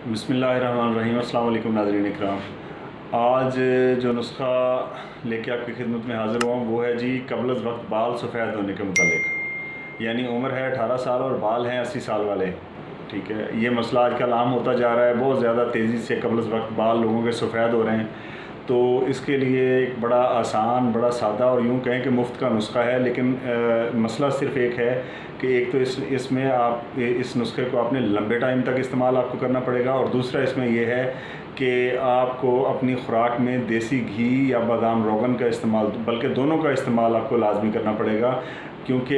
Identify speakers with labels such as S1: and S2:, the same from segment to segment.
S1: बिस्मिल्लाहिर्रहमानिर्रहीम। अस्सलाम वालेकुम नाज़रीन इकराम। आज जो नुस्खा लेके आपकी खिदमत में हाज़िर हुआ हूँ वो है जी क़ब्ल अज़ वक्त बाल सफ़ेद होने के मुतालिक। यानी उम्र है 18 साल और बाल हैं 80 साल वाले। ठीक है, ये मसला आजकल आम होता जा रहा है, बहुत ज़्यादा तेज़ी से क़ब्ल अज़ वक्त बाल लोगों के सफ़ेद हो रहे हैं। तो इसके लिए एक बड़ा आसान, बड़ा सादा और यूँ कहें कि मुफ्त का नुस्खा है। लेकिन मसला सिर्फ़ एक है कि एक तो इसमें आप इस नुस्खे को आपने लंबे टाइम तक इस्तेमाल आपको करना पड़ेगा, और दूसरा इसमें यह है कि आपको अपनी खुराक में देसी घी या बादाम रोगन का इस्तेमाल, बल्कि दोनों का इस्तेमाल आपको लाजमी करना पड़ेगा। क्योंकि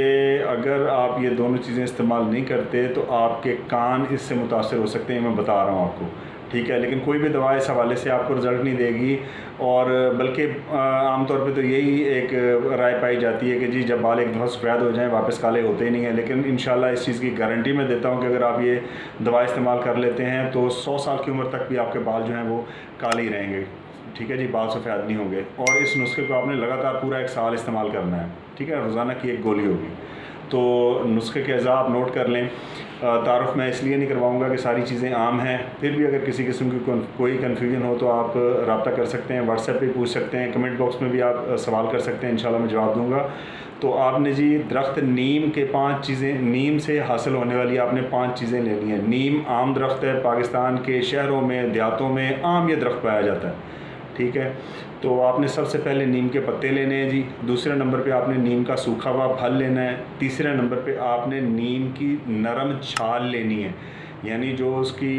S1: अगर आप ये दोनों चीज़ें इस्तेमाल नहीं करते तो आपके कान इससे मुतासर हो सकते हैं, मैं बता रहा हूँ आपको। ठीक है, लेकिन कोई भी दवा इस हवाले से आपको रिज़ल्ट नहीं देगी। और बल्कि आमतौर पे तो यही एक राय पाई जाती है कि जी जब बाल एक दफ़ा सफ़ेद हो जाएं वापस काले होते ही नहीं हैं। लेकिन इंशाल्लाह इस चीज़ की गारंटी मैं देता हूँ कि अगर आप ये दवा इस्तेमाल कर लेते हैं तो 100 साल की उम्र तक भी आपके बाल जो हैं वो काले ही रहेंगे। ठीक है जी, बाल सफ़ेद नहीं होंगे। और इस नुस्खे को आपने लगातार पूरा 1 साल इस्तेमाल करना है। ठीक है, रोज़ाना की 1 गोली होगी। तो नुस्खे के अज़ा आप नोट कर लें। तारुफ़ मैं इसलिए नहीं करवाऊँगा कि सारी चीज़ें आम हैं, फिर भी अगर किसी किस्म की कोई कन्फ्यूजन हो तो आप रब्ता कर सकते हैं, व्हाट्सएप पे पूछ सकते हैं, कमेंट बॉक्स में भी आप सवाल कर सकते हैं, इंशाल्लाह मैं जवाब दूँगा। तो आपने जी दरख्त नीम के 5 चीज़ें, नीम से हासिल होने वाली आपने 5 चीज़ें लेनी है। नीम आम दरख्त है, पाकिस्तान के शहरों में, देहातों में आम ये दरख्त पाया जाता है। ठीक है, तो आपने सबसे पहले नीम के पत्ते लेने हैं जी। दूसरे नंबर पे आपने नीम का सूखा हुआ फल लेना है। तीसरे नंबर पे आपने नीम की नरम छाल लेनी है, यानी जो उसकी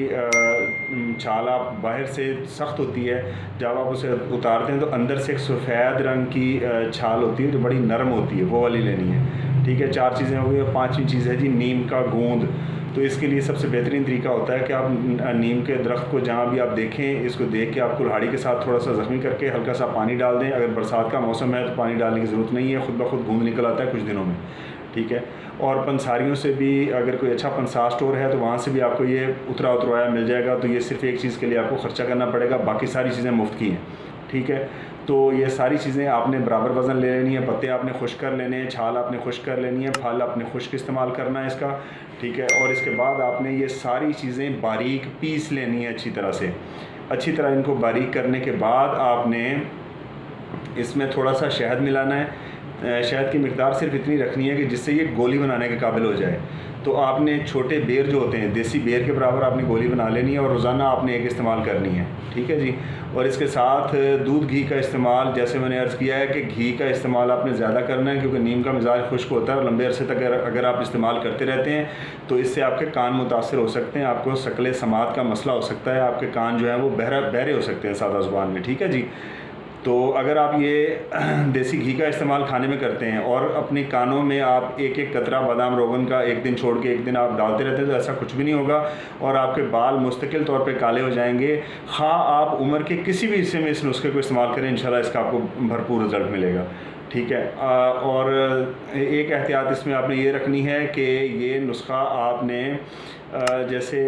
S1: छाल आप बाहर से सख्त होती है, जब आप उसे उतारते हैं तो अंदर से एक सफ़ेद रंग की छाल होती है जो बड़ी नरम होती है, वो वाली लेनी है। ठीक है, 4 चीज़ें हो गई। और 5वीं चीज़ है जी नीम का गूंद। तो इसके लिए सबसे बेहतरीन तरीका होता है कि आप नीम के दरख्त को जहाँ भी आप देखें, इसको देख के आप कुल्हाड़ी के साथ थोड़ा सा ज़ख्मी करके हल्का सा पानी डाल दें। अगर बरसात का मौसम है तो पानी डालने की ज़रूरत नहीं है, खुद ब खुद गूंद निकल आता है कुछ दिनों में। ठीक है, और पंसारियों से भी अगर कोई अच्छा पंसार स्टोर है तो वहाँ से भी आपको ये उतरा उतरवाया मिल जाएगा। तो ये सिर्फ़ एक चीज़ के लिए आपको ख़र्चा करना पड़ेगा, बाकी सारी चीज़ें मुफ्त की हैं। ठीक है, तो ये सारी चीज़ें आपने बराबर वज़न ले लेनी है। पत्ते आपने खुश्क कर लेने हैं, छाल आपने खुश्क कर लेनी है, फल आपने खुश्क इस्तेमाल करना है इसका। ठीक है, और इसके बाद आपने ये सारी चीज़ें बारीक पीस लेनी है अच्छी तरह से। अच्छी तरह इनको बारीक करने के बाद आपने इसमें थोड़ा सा शहद मिलाना है। शहद की मिकदार सिर्फ इतनी रखनी है कि जिससे ये गोली बनाने के काबिल हो जाए। तो आपने छोटे बेर जो होते हैं, देसी बेर के बराबर आपने गोली बना लेनी है, और रोज़ाना आपने एक इस्तेमाल करनी है। ठीक है जी, और इसके साथ दूध घी का इस्तेमाल, जैसे मैंने अर्ज़ किया है कि घी का इस्तेमाल आपने ज़्यादा करना है, क्योंकि नीम का मिजाज खुश्क होता है और लंबे अरसे तक अगर आप इस्तेमाल करते रहते हैं तो इससे आपके कान मुतासर हो सकते हैं, आपको शकले समात का मसला हो सकता है, आपके कान जो है वो बहरे हो सकते हैं सादा ज़ुबान में। ठीक है जी, तो अगर आप ये देसी घी का इस्तेमाल खाने में करते हैं और अपने कानों में आप एक एक कतरा बादाम रोगन का एक दिन छोड़ के एक दिन आप डालते रहते हैं तो ऐसा कुछ भी नहीं होगा, और आपके बाल मुस्तकिल तौर पे काले हो जाएंगे। हाँ, आप उम्र के किसी भी हिस्से में इस नुस्खे को इस्तेमाल करें, इंशाल्लाह इसका आपको भरपूर रिज़ल्ट मिलेगा। ठीक है, और एक एहतियात इसमें आपने ये रखनी है कि ये नुस्खा आपने जैसे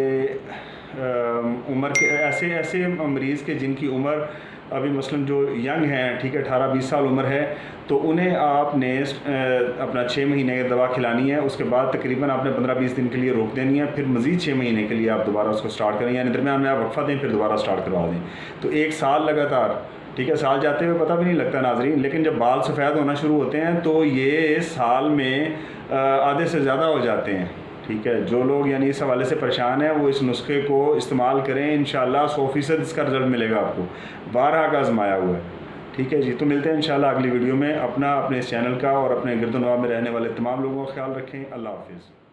S1: उम्र के ऐसे मरीज़ के जिनकी उम्र अभी मसलन जो यंग हैं, ठीक है, 18-20 साल उम्र है, तो उन्हें आपने अपना 6 महीने की दवा खिलानी है। उसके बाद तकरीबन आपने 15-20 दिन के लिए रोक देनी है, फिर मज़ीद 6 महीने के लिए आप दोबारा उसको स्टार्ट करें, यानी दरमियान में आप वक्फा दें फिर दोबारा स्टार्ट करवा दें। तो 1 साल लगातार, ठीक है, साल जाते हुए पता भी नहीं लगता नाज़रीन, लेकिन जब बाल सफ़ेद होना शुरू होते हैं तो ये साल में आधे से ज़्यादा हो जाते हैं। ठीक है, जो लोग यानी इस हवाले से परेशान हैं वो इस नुस्खे को इस्तेमाल करें, इंशाल्लाह 100% इसका रिज़ल्ट मिलेगा आपको। 12 का आजमाया हुआ है। ठीक है जी, तो मिलते हैं इंशाल्लाह अगली वीडियो में। अपने इस चैनल का और अपने गिरदोनवा में रहने वाले तमाम लोगों का ख्याल रखें। अल्लाह हाफ़िज़।